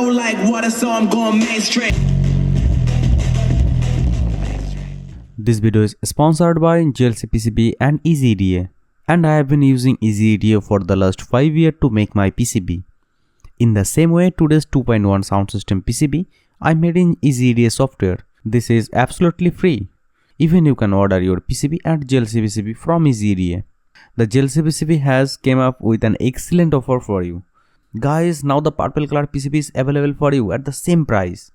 flow like water, so I'm going mainstream. This video is sponsored by JLC PCB and EasyEDA, and I have been using EasyEDA for the last 5 years to make my PCB. In the same way, today's 2.1 sound system PCB I made in EasyEDA software. This is absolutely free. Even you can order your PCB at JLC PCB from EasyEDA. The JLC PCB has came up with an excellent offer for you. Guys, now the purple color PCB is available for you at the same price.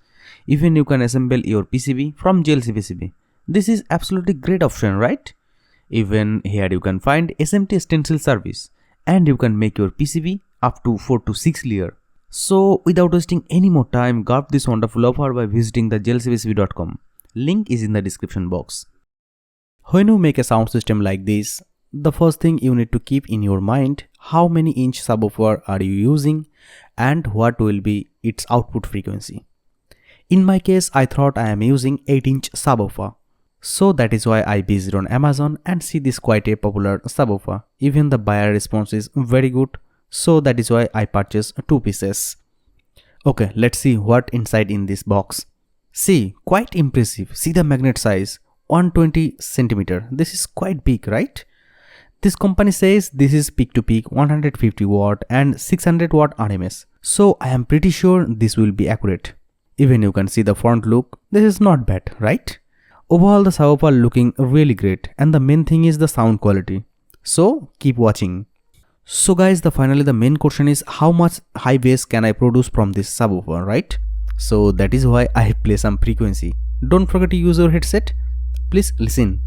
Even you can assemble your PCB from JLC PCB. This is absolutely great option, right? Even here you can find SMT stencil service and you can make your PCB up to 4 to 6 layers. So without wasting any more time, grab this wonderful offer by visiting the jlcpcb.com. Link is in the description box. When you make a sound system like this, the first thing you need to keep in your mind, how many inch subwoofer are you using and what will be its output frequency. In my case, I thought I am using 8-inch subwoofer. So that is why I visited on Amazon and see this quite a popular subwoofer. Even the buyer response is very good. So that is why I purchased 2 pieces. Okay, let's see what inside in this box. See, quite impressive. See the magnet size, 120 cm. This is quite big, right? This company says this is peak to peak 150 watt and 600 watt RMS. So I am pretty sure this will be accurate. Even you can see the front look. This is not bad, right? Overall the subwoofer looking really great, and the main thing is the sound quality. So keep watching. So guys, finally the main question is how much high bass can I produce from this subwoofer, right? So that is why I play some frequency. Don't forget to use your headset. Please listen.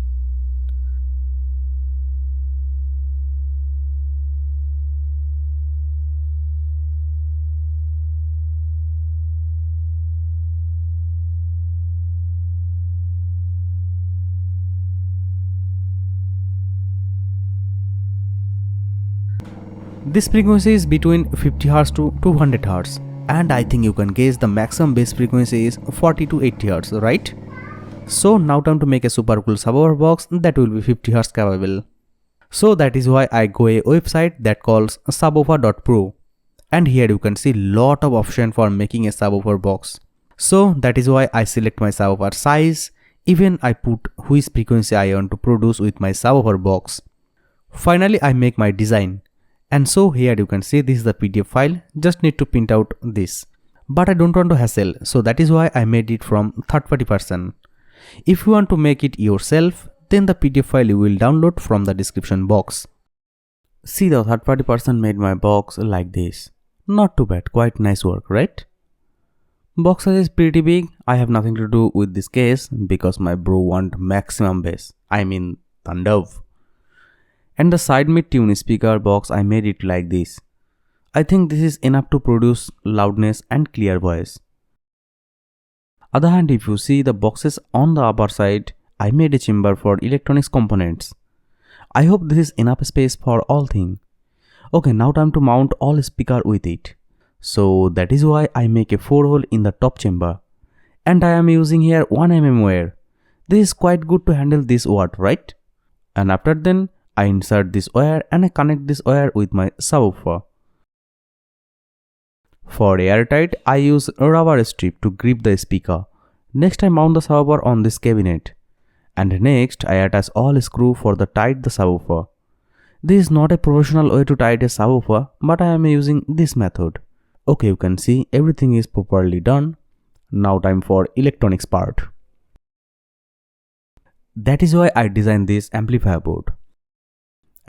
This frequency is between 50 Hz to 200 Hz, and I think you can guess the maximum bass frequency is 40 to 80 Hz, right? So now time to make a super cool subwoofer box that will be 50 Hz capable. So that is why I go a website that calls subwoofer.pro, and here you can see lot of option for making a subwoofer box. So that is why I select my subwoofer size. Even I put which frequency I want to produce with my subwoofer box. Finally I make my design. And so here you can see this is the PDF file, just need to print out this. But I don't want to hassle, so that is why I made it from third-party person. If you want to make it yourself, then the PDF file you will download from the description box. See, the third-party person made my box like this. Not too bad, quite nice work, right? Box size is pretty big. I have nothing to do with this case because my bro want maximum bass. I mean thunder. And the side mid tune speaker box, I made it like this. I think this is enough to produce loudness and clear voice. Other hand, if you see the boxes on the upper side, I made a chamber for electronics components. I hope this is enough space for all things. Okay, now time to mount all speaker with it. So that is why I make a 4 hole in the top chamber. And I am using here 1 mm wire. This is quite good to handle this watt, right? And after then, I insert this wire and I connect this wire with my subwoofer. For airtight, I use a rubber strip to grip the speaker. Next I mount the subwoofer on this cabinet. And next I attach all screw for the tight the subwoofer. This is not a professional way to tight a subwoofer, but I am using this method. Okay, you can see everything is properly done. Now time for electronics part. That is why I designed this amplifier board.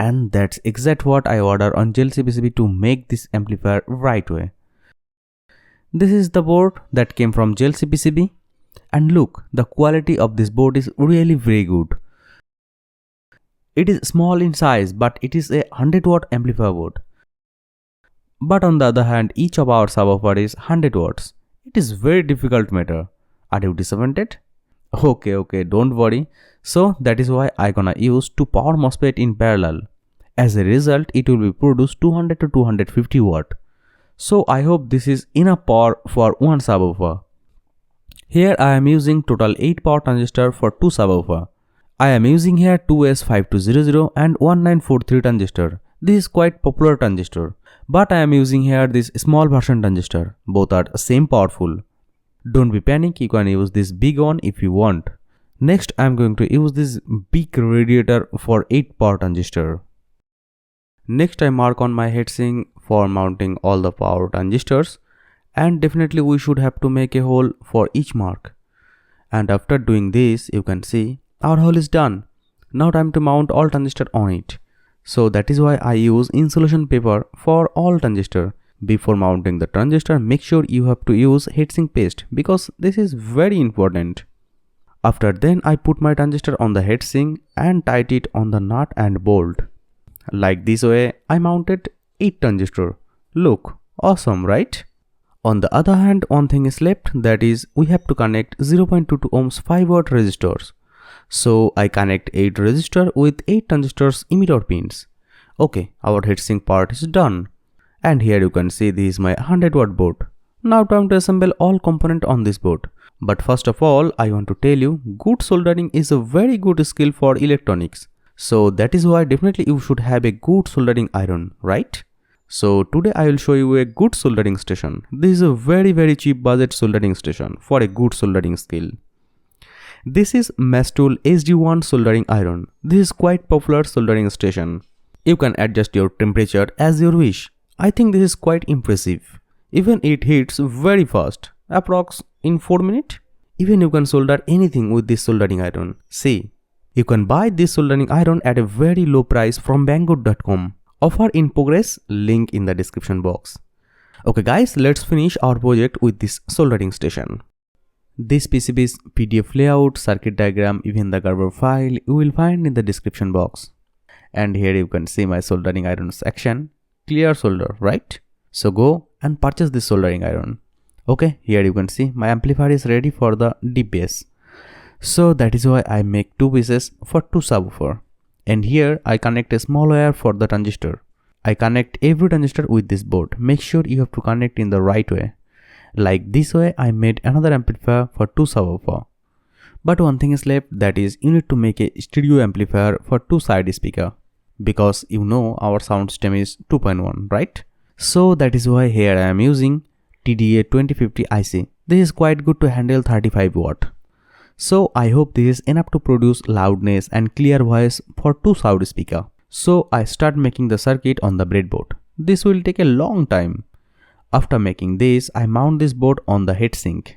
And that's exactly what I ordered on JLC PCB to make this amplifier right way. This is the board that came from JLC PCB, and look, the quality of this board is really very good. It is small in size, but it is a 100 watt amplifier board. But on the other hand, each of our subwoofer is 100 watts. It is very difficult matter. Are you disappointed? Okay, don't worry. So that is why I gonna use 2 power MOSFET in parallel. As a result, it will be produced 200 to 250 watt. So I hope this is enough power for one subwoofer. Here I am using total 8 power transistor for 2 subwoofer. I am using here 2S5200 and 1943 transistor. This is quite popular transistor. But I am using here this small version transistor. Both are same powerful. Don't be panic, you can use this big one if you want. Next I am going to use this big radiator for 8 power transistor. Next I mark on my heatsink for mounting all the power transistors, and definitely we should have to make a hole for each mark. And after doing this, you can see our hole is done. Now time to mount all transistor on it. So that is why I use insulation paper for all transistor. Before mounting the transistor, make sure you have to use heatsink paste because this is very important. After then I put my transistor on the heatsink and tied it on the nut and bolt. Like this way I mounted 8 transistor. Look, awesome, right? On the other hand, one thing is left, that is we have to connect 0.22 ohms 5 watt resistors. So I connect 8 resistor with 8 transistors emitter pins. Okay, our heatsink part is done. And here you can see this is my 100 watt board. Now time to assemble all components on this board. But first of all, I want to tell you, good soldering is a very good skill for electronics. So that is why definitely you should have a good soldering iron, right? So today I will show you a good soldering station. This is a very cheap budget soldering station for a good soldering skill. This is MUSTOOL SD1 soldering iron. This is quite popular soldering station. You can adjust your temperature as you wish. I think this is quite impressive. Even it heats very fast, approx in 4 minutes. Even you can solder anything with this soldering iron. See, you can buy this soldering iron at a very low price from banggood.com. Offer in progress, link in the description box. Okay guys, let's finish our project with this soldering station. This PCB's PDF layout, circuit diagram, even the Gerber file you will find in the description box. And here you can see my soldering iron section. Clear solder, right? So go and purchase this soldering iron. Okay, here you can see my amplifier is ready for the deep bass. So that is why I make 2 pieces for 2 subwoofer. And here I connect a small wire for the transistor. I connect every transistor with this board. Make sure you have to connect in the right way. Like this way I made another amplifier for 2 subwoofer. But one thing is left, that is you need to make a stereo amplifier for 2 side speaker. Because you know our sound system is 2.1, right? So that is why here I am using TDA 2050 IC. This is quite good to handle 35 watt. So I hope this is enough to produce loudness and clear voice for 2 sound speaker. So I start making the circuit on the breadboard. This will take a long time. After making this, I mount this board on the heatsink.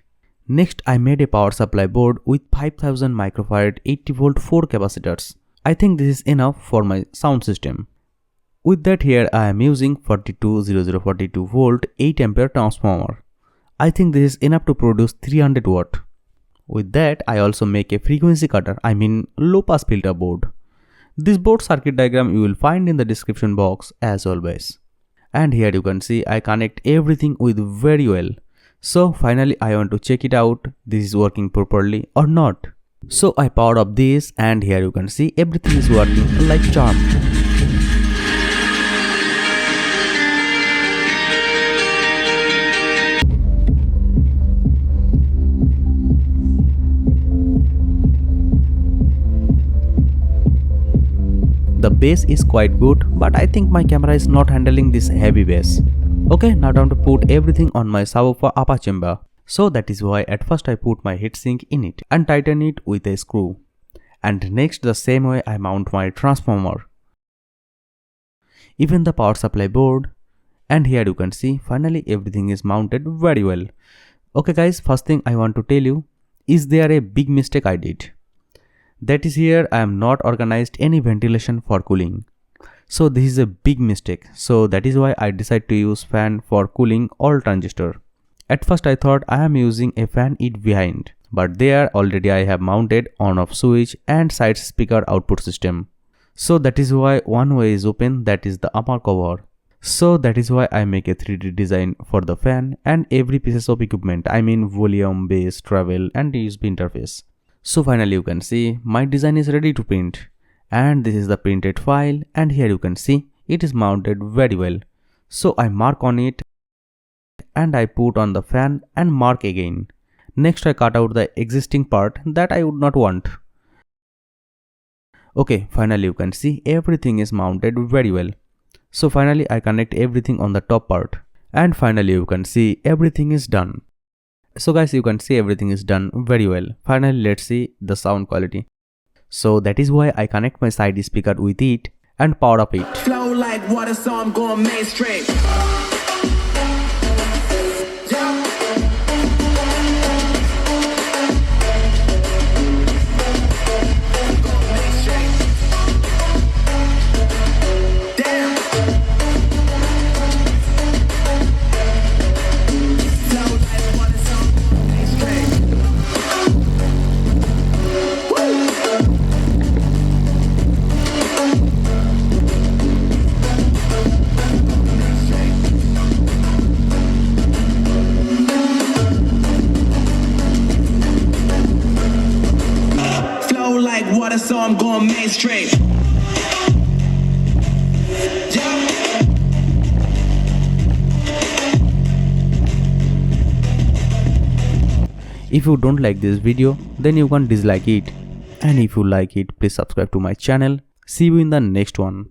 Next I made a power supply board with 5000 microfarad 80 volt 4 capacitors. I think this is enough for my sound system. With that here I am using 420042 volt 8 ampere transformer. I think this is enough to produce 300 watt. With that I also make a frequency cutter, I mean low pass filter board. This board circuit diagram you will find in the description box as always. And here you can see I connect everything with very well. So finally I want to check it out, this is working properly or not. So I power up this and here you can see everything is working like charm. The bass is quite good, but I think my camera is not handling this heavy bass. Okay, now time to put everything on my subwoofer upper chamber. So that is why at first I put my heatsink in it and tighten it with a screw. And next the same way I mount my transformer. Even the power supply board. And here you can see finally everything is mounted very well. Okay guys, first thing I want to tell you, is there a big mistake I did? That is here I am not organized any ventilation for cooling. So this is a big mistake. So that is why I decide to use fan for cooling all transistor. At first I thought I am using a fan it behind. But there already I have mounted on off switch and side speaker output system. So that is why one way is open, that is the upper cover. So that is why I make a 3D design for the fan and every pieces of equipment, I mean volume, base, travel and USB interface. So finally you can see my design is ready to print. And this is the printed file and here you can see it is mounted very well. So I mark on it and I put on the fan and mark again. Next I cut out the existing part that I would not want. Okay, finally you can see everything is mounted very well. So finally I connect everything on the top part. And finally you can see everything is done. So guys, you can see everything is done very well. Finally let's see the sound quality. So that is why I connect my side speaker with it and power up it. Flow like water, so I'm going mainstream. Like water, so I'm going mainstream. If you don't like this video, then you can dislike it. And if you like it, please subscribe to my channel. See you in the next one.